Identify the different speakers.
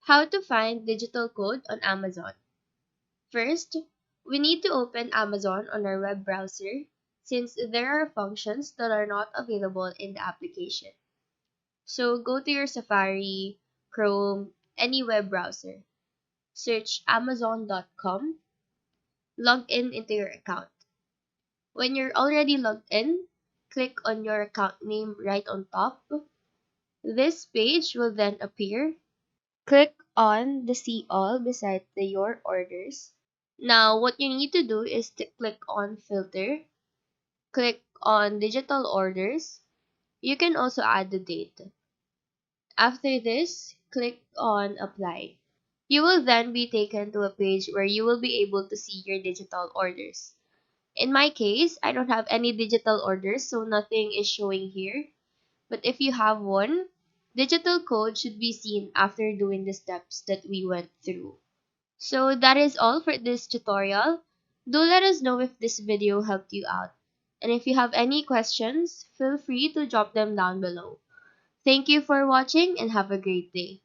Speaker 1: How to find digital code on Amazon. First, we need to open Amazon on our web browser since there are functions that are not available in the application. So go to your Safari, Chrome, any web browser. Search amazon.com, log in into your account. When you're already logged in, click on your account name right on top. This page will then appear. Click on the See All beside the Your Orders. Now, what you need to do is to click on Filter, click on Digital Orders. You can also add the date. After this, click on Apply. You will then be taken to a page where you will be able to see your digital orders. In my case, I don't have any digital orders, so nothing is showing here. But if you have one, digital code should be seen after doing the steps that we went through. So that is all for this tutorial. Do let us know if this video helped you out. And if you have any questions, feel free to drop them down below. Thank you for watching and have a great day.